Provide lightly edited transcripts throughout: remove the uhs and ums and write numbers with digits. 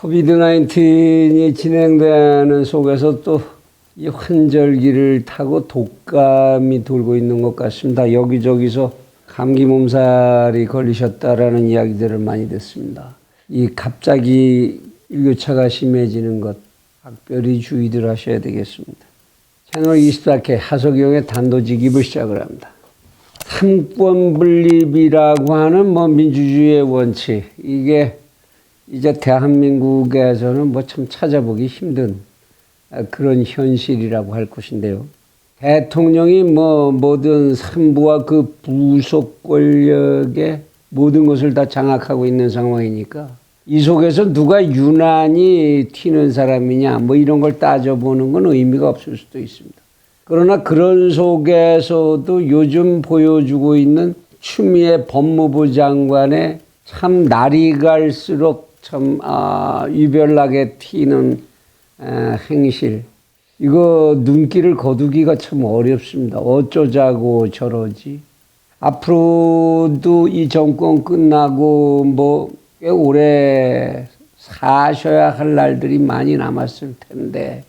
코비드-19이 진행되는 속에서 또 이 환절기를 타고 독감이 돌고 있는 것 같습니다. 여기저기서 감기 몸살이 걸리셨다라는 이야기들을 많이 듣습니다. 이 갑자기 일교차가 심해지는 것 각별히 주의들 하셔야 되겠습니다. 채널 24K 하석영의 단도직입을 시작을 합니다. 삼권 분립이라고 하는 민주주의의 원칙, 이게 이제 대한민국에서는 참 찾아보기 힘든 그런 현실이라고 할 것인데요. 대통령이 모든 산부와 그 부속 권력의 모든 것을 다 장악하고 있는 상황이니까 이 속에서 누가 유난히 튀는 사람이냐 이런 걸 따져보는 건 의미가 없을 수도 있습니다. 그러나 그런 속에서도 요즘 보여주고 있는 추미애 법무부 장관의 참 날이 갈수록 참 유별나게 튀는 행실, 이거 눈길을 거두기가 참 어렵습니다. 어쩌자고 저러지. 앞으로도 이 정권 끝나고 꽤 오래 사셔야 할 날들이 많이 남았을 텐데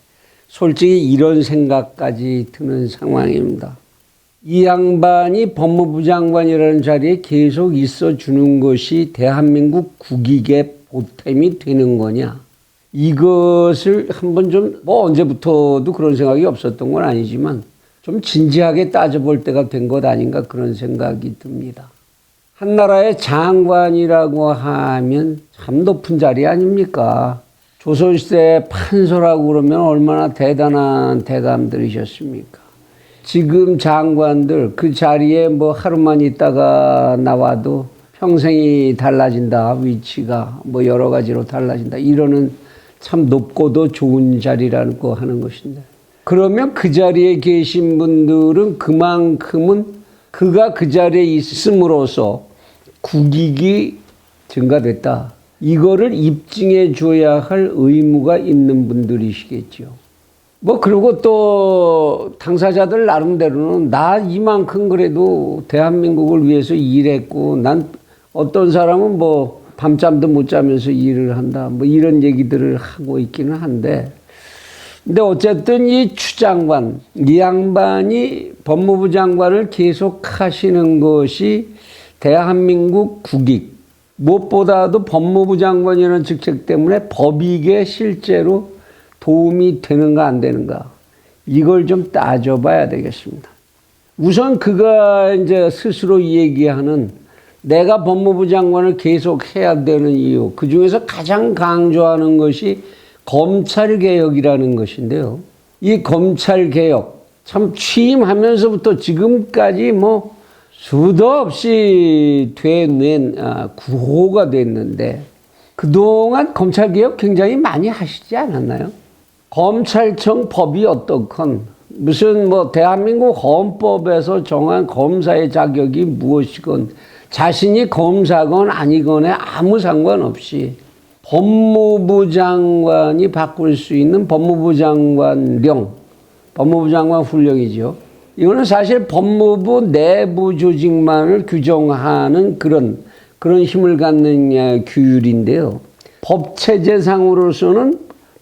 솔직히 이런 생각까지 드는 상황입니다. 이 양반이 법무부 장관이라는 자리에 계속 있어주는 것이 대한민국 국익의 보탬이 되는 거냐. 이것을 한번 언제부터도 그런 생각이 없었던 건 아니지만 좀 진지하게 따져볼 때가 된 것 아닌가 그런 생각이 듭니다. 한 나라의 장관이라고 하면 참 높은 자리 아닙니까? 조선시대 판서라고 그러면 얼마나 대단한 대감들이셨습니까? 지금 장관들 그 자리에 하루만 있다가 나와도 평생이 달라진다, 위치가 여러 가지로 달라진다, 이러는 참 높고도 좋은 자리라고 하는 것인데, 그러면 그 자리에 계신 분들은 그만큼은 그가 그 자리에 있음으로써 국익이 증가됐다, 이거를 입증해 줘야 할 의무가 있는 분들이시겠죠. 그리고 또 당사자들 나름대로는 나 이만큼 그래도 대한민국을 위해서 일했고, 난 어떤 사람은 밤잠도 못 자면서 일을 한다, 이런 얘기들을 하고 있기는 한데, 근데 어쨌든 이 추 장관, 이 양반이 법무부 장관을 계속 하시는 것이 대한민국 국익, 무엇보다도 법무부 장관이라는 직책 때문에 법익에 실제로 도움이 되는가 안 되는가, 이걸 좀 따져봐야 되겠습니다. 우선 그가 이제 스스로 얘기하는 내가 법무부 장관을 계속 해야 되는 이유, 그 중에서 가장 강조하는 것이 검찰개혁이라는 것인데요. 이 검찰개혁, 참 취임하면서부터 지금까지 수도 없이 되는 구호가 됐는데, 그동안 검찰개혁 굉장히 많이 하시지 않았나요? 검찰청 법이 어떻건, 무슨 대한민국 헌법에서 정한 검사의 자격이 무엇이건, 자신이 검사건 아니건에 아무 상관없이 법무부 장관이 바꿀 수 있는 법무부 장관령, 법무부 장관 훈령이죠. 이거는 사실 법무부 내부 조직만을 규정하는 그런 힘을 갖는 규율인데요. 법체제상으로서는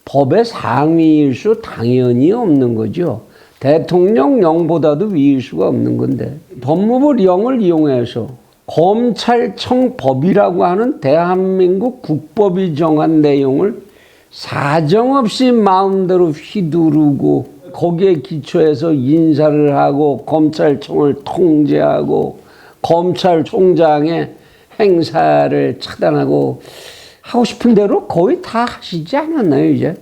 법의 상위일 수 당연히 없는 거죠. 대통령령보다도 위일 수가 없는 건데, 법무부령을 이용해서 검찰청법이라고 하는 대한민국 국법이 정한 내용을 사정없이 마음대로 휘두르고 거기에 기초해서 인사를 하고 검찰청을 통제하고 검찰총장의 행사를 차단하고 하고 싶은 대로 거의 다 하시지 않았나요, 이제?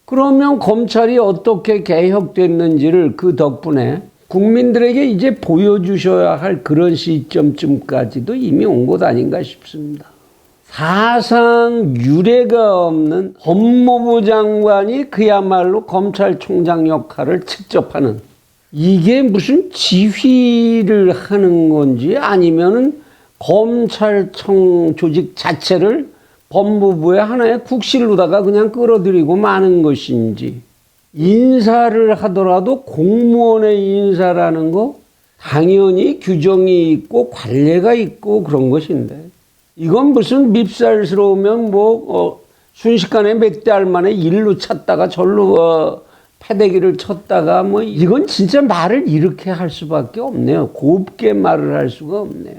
그러면 검찰이 어떻게 개혁됐는지를 그 덕분에 국민들에게 이제 보여주셔야 할 그런 시점쯤까지도 이미 온 것 아닌가 싶습니다. 사상 유례가 없는 법무부 장관이 그야말로 검찰총장 역할을 직접 하는, 이게 무슨 지휘를 하는 건지 아니면은 검찰청 조직 자체를 법무부의 하나의 국실로다가 그냥 끌어들이고 마는 것인지, 인사를 하더라도 공무원의 인사라는 거 당연히 규정이 있고 관례가 있고 그런 것인데, 이건 무슨 밉살스러우면 순식간에 몇 달 만에 일로 찾다가 절로 패대기를 쳤다가 뭐 이건 진짜 말을 이렇게 할 수밖에 없네요. 곱게 말을 할 수가 없네요.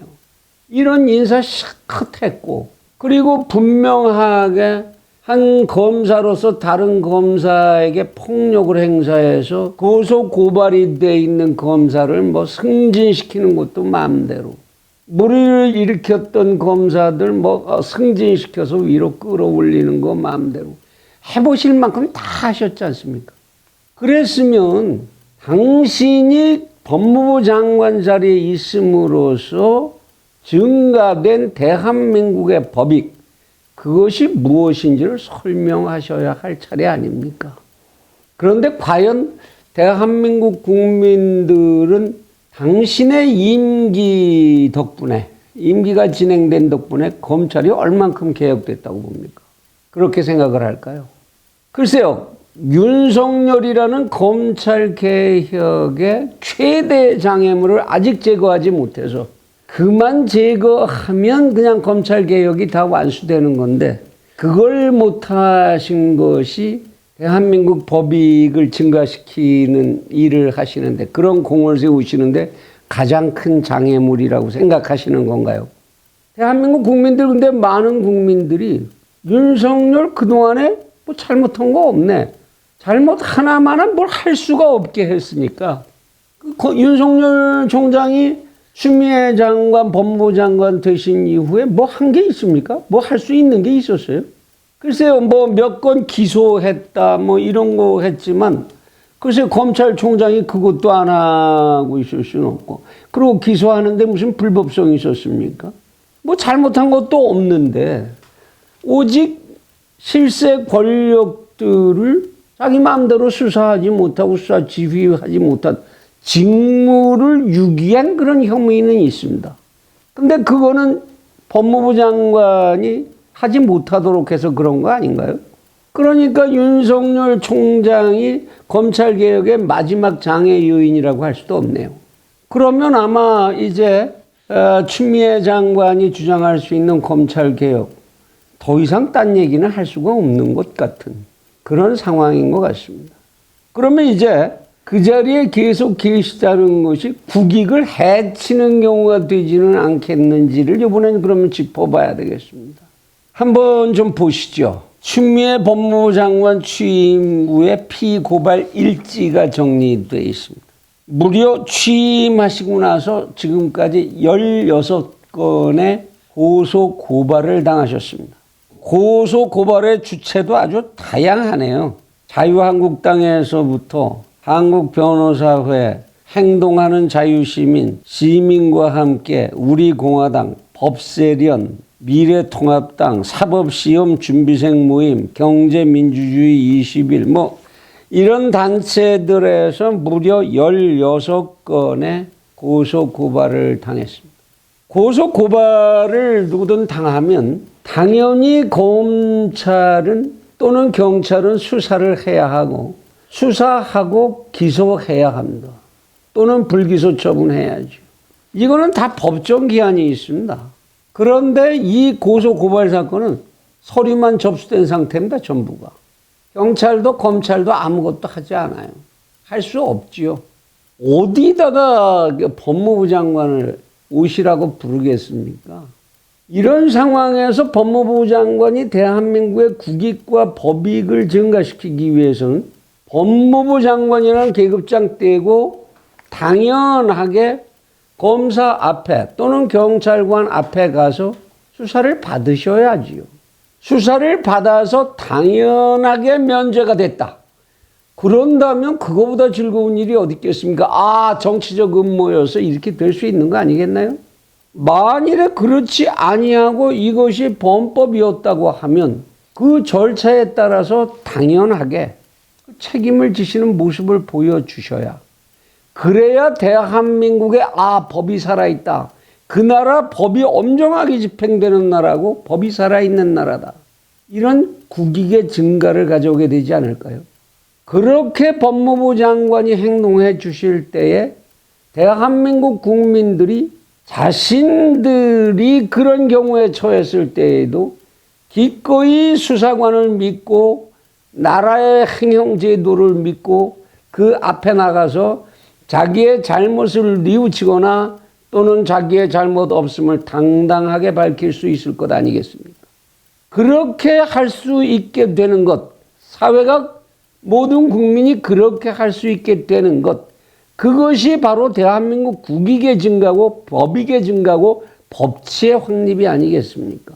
이런 인사 시컷했고, 그리고 분명하게 한 검사로서 다른 검사에게 폭력을 행사해서 고소 고발이 돼 있는 검사를 뭐 승진시키는 것도 마음대로, 무리를 일으켰던 검사들 뭐 승진시켜서 위로 끌어올리는 거 마음대로 해보실 만큼 다 하셨지 않습니까? 그랬으면 당신이 법무부 장관 자리에 있음으로써 증가된 대한민국의 법익, 그것이 무엇인지를 설명하셔야 할 차례 아닙니까? 그런데 과연 대한민국 국민들은 당신의 임기 덕분에, 임기가 진행된 덕분에 검찰이 얼만큼 개혁됐다고 봅니까? 그렇게 생각을 할까요? 글쎄요, 윤석열이라는 검찰 개혁의 최대 장애물을 아직 제거하지 못해서, 그만 제거하면 그냥 검찰 개혁이 다 완수되는 건데, 그걸 못하신 것이 대한민국 법익을 증가시키는 일을 하시는데, 그런 공을 세우시는데 가장 큰 장애물이라고 생각하시는 건가요? 대한민국 국민들, 근데 많은 국민들이 윤석열 그동안에 뭐 잘못한 거 없네, 잘못 하나만은 뭘 할 수가 없게 했으니까, 윤석열 총장이 추미애 장관, 법무부 장관 되신 이후에 뭐 한 게 있습니까? 뭐 할 수 있는 게 있었어요? 글쎄요, 뭐 몇 건 기소했다, 뭐 이런 거 했지만, 글쎄요, 검찰총장이 그것도 안 하고 있을 수는 없고, 그리고 기소하는데 무슨 불법성이 있었습니까? 뭐 잘못한 것도 없는데, 오직 실세 권력들을 자기 마음대로 수사하지 못하고 수사 지휘하지 못한 직무를 유기한 그런 혐의는 있습니다. 근데 그거는 법무부 장관이 하지 못하도록 해서 그런 거 아닌가요? 그러니까 윤석열 총장이 검찰개혁의 마지막 장애 요인이라고 할 수도 없네요. 그러면 아마 이제 추미애 장관이 주장할 수 있는 검찰개혁, 더 이상 딴 얘기는 할 수가 없는 것 같은 그런 상황인 것 같습니다. 그러면 이제 그 자리에 계속 계시다는 것이 국익을 해치는 경우가 되지는 않겠는지를 이번엔 그러면 짚어봐야 되겠습니다. 한번 좀 보시죠. 추미애 법무부 장관 취임 후에 피고발 일지가 정리되어 있습니다. 무려 취임하시고 나서 지금까지 16건의 고소 고발을 당하셨습니다. 고소 고발의 주체도 아주 다양하네요. 자유한국당에서부터 한국변호사회, 행동하는 자유시민, 시민과 함께, 우리공화당, 법세련, 미래통합당, 사법시험준비생 모임, 경제민주주의 21, 뭐 이런 단체들에서 무려 16건의 고소고발을 당했습니다. 고소고발을 누구든 당하면 당연히 검찰은 또는 경찰은 수사를 해야 하고, 수사하고 기소해야 합니다. 또는 불기소 처분해야죠. 이거는 다 법정 기한이 있습니다. 그런데 이 고소고발 사건은 서류만 접수된 상태입니다. 전부가. 경찰도 검찰도 아무것도 하지 않아요. 할 수 없지요. 어디다가 법무부 장관을 오시라고 부르겠습니까? 이런 상황에서 법무부 장관이 대한민국의 국익과 법익을 증가시키기 위해서는 법무부 장관이라는 계급장 떼고 당연하게 검사 앞에 또는 경찰관 앞에 가서 수사를 받으셔야지요. 수사를 받아서 당연하게 면제가 됐다. 그런다면 그거보다 즐거운 일이 어디 있겠습니까? 아, 정치적 음모여서 이렇게 될 수 있는 거 아니겠나요? 만일에 그렇지 아니하고 이것이 범법이었다고 하면 그 절차에 따라서 당연하게 책임을 지시는 모습을 보여주셔야, 그래야 대한민국에 법이 살아있다. 그 나라 법이 엄정하게 집행되는 나라고 법이 살아있는 나라다. 이런 국익의 증가를 가져오게 되지 않을까요? 그렇게 법무부 장관이 행동해 주실 때에 대한민국 국민들이 자신들이 그런 경우에 처했을 때에도 기꺼이 수사관을 믿고 나라의 행정제도를 믿고 그 앞에 나가서 자기의 잘못을 뉘우치거나 또는 자기의 잘못 없음을 당당하게 밝힐 수 있을 것 아니겠습니까? 그렇게 할 수 있게 되는 것, 사회가 모든 국민이 그렇게 할 수 있게 되는 것, 그것이 바로 대한민국 국익의 증가고 법익의 증가고 법치의 확립이 아니겠습니까?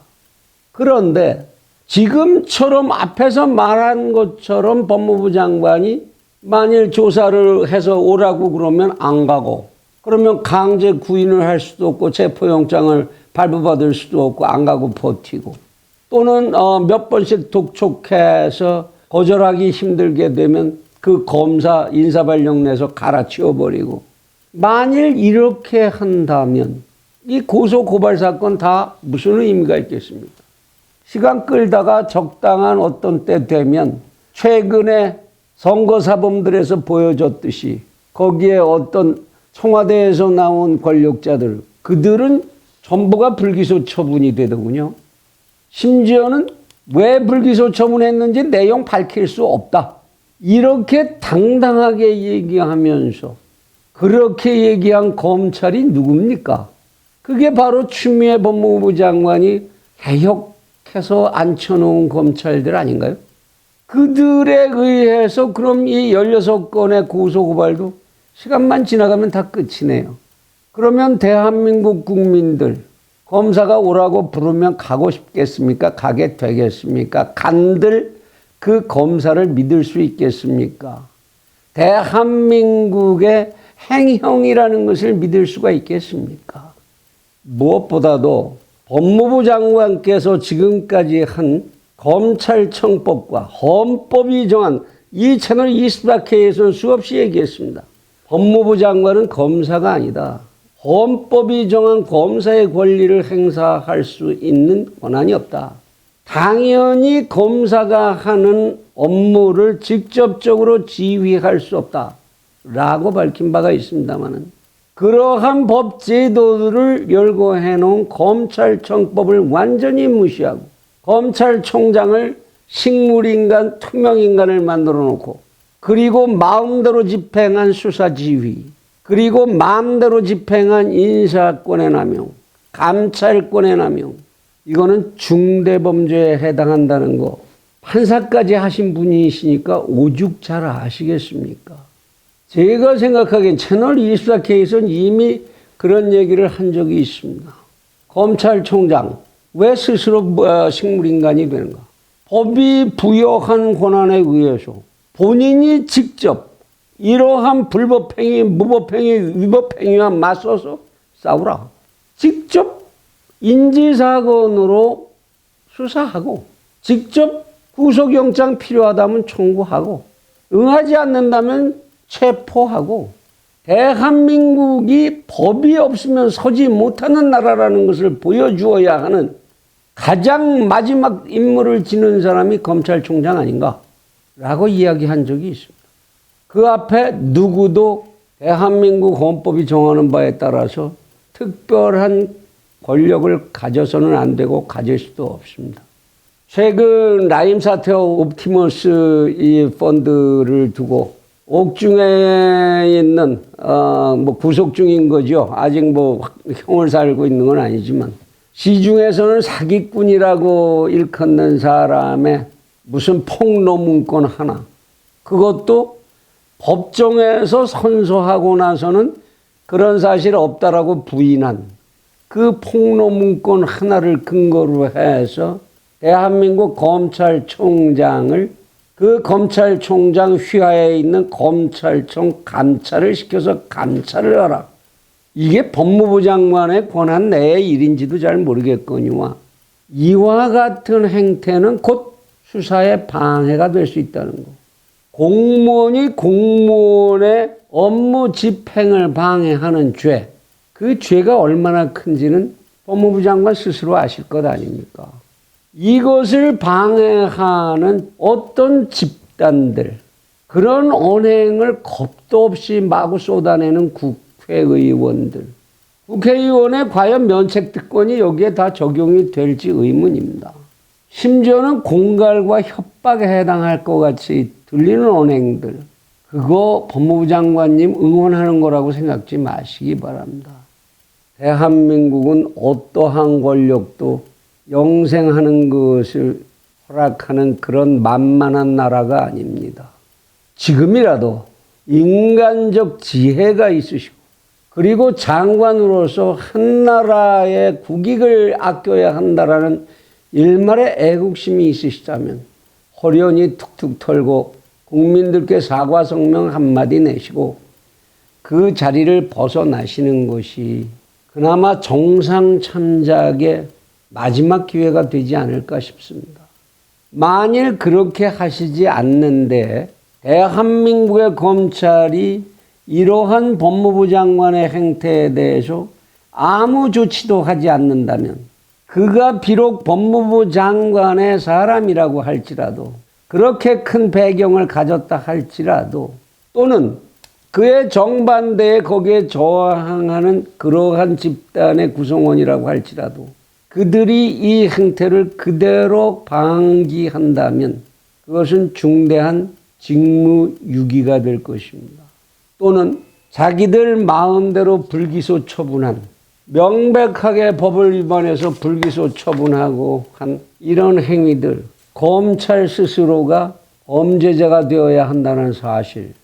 그런데 지금처럼 앞에서 말한 것처럼 법무부 장관이 만일 조사를 해서 오라고 그러면 안 가고, 그러면 강제 구인을 할 수도 없고 체포영장을 발부받을 수도 없고 안 가고 버티고, 또는 몇 번씩 독촉해서 거절하기 힘들게 되면 그 검사 인사발령 내서 갈아치워버리고, 만일 이렇게 한다면 이 고소고발 사건 다 무슨 의미가 있겠습니까? 시간 끌다가 적당한 어떤 때 되면 최근에 선거사범들에서 보여줬듯이 거기에 어떤 청와대에서 나온 권력자들, 그들은 전부가 불기소 처분이 되더군요. 심지어는 왜 불기소 처분했는지 내용 밝힐 수 없다, 이렇게 당당하게 얘기하면서 그렇게 얘기한 검찰이 누굽니까? 그게 바로 추미애 법무부 장관이 개혁해서 앉혀놓은 검찰들 아닌가요? 그들에 의해서 그럼 이 16건의 고소고발도 시간만 지나가면 다 끝이네요. 그러면 대한민국 국민들, 검사가 오라고 부르면 가고 싶겠습니까? 가게 되겠습니까? 간들 그 검사를 믿을 수 있겠습니까? 대한민국의 행형이라는 것을 믿을 수가 있겠습니까? 무엇보다도 법무부 장관께서 지금까지 한 검찰청법과 헌법이 정한 이 채널 24K에서는 수없이 얘기했습니다. 법무부 장관은 검사가 아니다. 헌법이 정한 검사의 권리를 행사할 수 있는 권한이 없다. 당연히 검사가 하는 업무를 직접적으로 지휘할 수 없다 라고 밝힌 바가 있습니다만, 그러한 법 제도들을 열고 해놓은 검찰청법을 완전히 무시하고 검찰총장을 식물인간, 투명인간을 만들어 놓고, 그리고 마음대로 집행한 수사지휘, 그리고 마음대로 집행한 인사권의 남용, 감찰권의 남용, 이거는 중대범죄에 해당한다는 거 판사까지 하신 분이시니까 오죽 잘 아시겠습니까? 제가 생각하기엔 채널 24K에서는 이미 그런 얘기를 한 적이 있습니다. 검찰총장 왜 스스로 식물인간이 되는가? 법이 부여한 권한에 의해서 본인이 직접 이러한 불법행위, 무법행위, 위법행위와 맞서서 싸우라. 직접 인지사건으로 수사하고, 직접 구속영장 필요하다면 청구하고, 응하지 않는다면 체포하고, 대한민국이 법이 없으면 서지 못하는 나라라는 것을 보여주어야 하는 가장 마지막 임무를 지는 사람이 검찰총장 아닌가 라고 이야기한 적이 있습니다. 그 앞에 누구도 대한민국 헌법이 정하는 바에 따라서 특별한 권력을 가져서는 안 되고 가질 수도 없습니다. 최근 라임 사태와 옵티머스 이 펀드를 두고 옥중에 있는 구속 중인 거죠. 아직 형을 살고 있는 건 아니지만, 시중에서는 사기꾼이라고 일컫는 사람의 무슨 폭로문건 하나, 그것도 법정에서 선서하고 나서는 그런 사실 없다라고 부인한 그 폭로문건 하나를 근거로 해서 대한민국 검찰총장을 그 검찰총장 휘하에 있는 검찰청 감찰을 시켜서 감찰을 하라. 이게 법무부 장관의 권한 내의 일인지도 잘 모르겠거니와, 이와 같은 행태는 곧 수사에 방해가 될 수 있다는 거. 공무원이 공무원의 업무 집행을 방해하는 죄, 그 죄가 얼마나 큰지는 법무부 장관 스스로 아실 것 아닙니까? 이것을 방해하는 어떤 집단들, 그런 언행을 겁도 없이 마구 쏟아내는 국회의원들, 국회의원의 과연 면책특권이 여기에 다 적용이 될지 의문입니다. 심지어는 공갈과 협박에 해당할 것 같이 들리는 언행들, 그거 법무부 장관님 응원하는 거라고 생각지 마시기 바랍니다. 대한민국은 어떠한 권력도 영생하는 것을 허락하는 그런 만만한 나라가 아닙니다. 지금이라도 인간적 지혜가 있으시고, 그리고 장관으로서 한 나라의 국익을 아껴야 한다라는 일말의 애국심이 있으시다면 호련히 툭툭 털고 국민들께 사과 성명 한마디 내시고 그 자리를 벗어나시는 것이 그나마 정상 참작의 마지막 기회가 되지 않을까 싶습니다. 만일 그렇게 하시지 않는데 대한민국의 검찰이 이러한 법무부 장관의 행태에 대해서 아무 조치도 하지 않는다면, 그가 비록 법무부 장관의 사람이라고 할지라도, 그렇게 큰 배경을 가졌다 할지라도, 또는 그의 정반대에 거기에 저항하는 그러한 집단의 구성원이라고 할지라도 그들이 이 행태를 그대로 방기한다면 그것은 중대한 직무유기가 될 것입니다. 또는 자기들 마음대로 불기소 처분한, 명백하게 법을 위반해서 불기소 처분하고 한 이런 행위들, 검찰 스스로가 범죄자가 되어야 한다는 사실,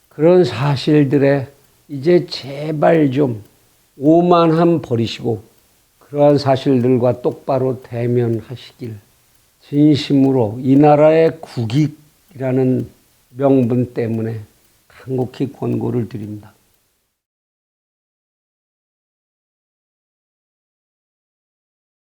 그런 사실들에 이제 제발 좀 오만함 버리시고 그러한 사실들과 똑바로 대면하시길 진심으로 이 나라의 국익이라는 명분 때문에 간곡히 권고를 드립니다.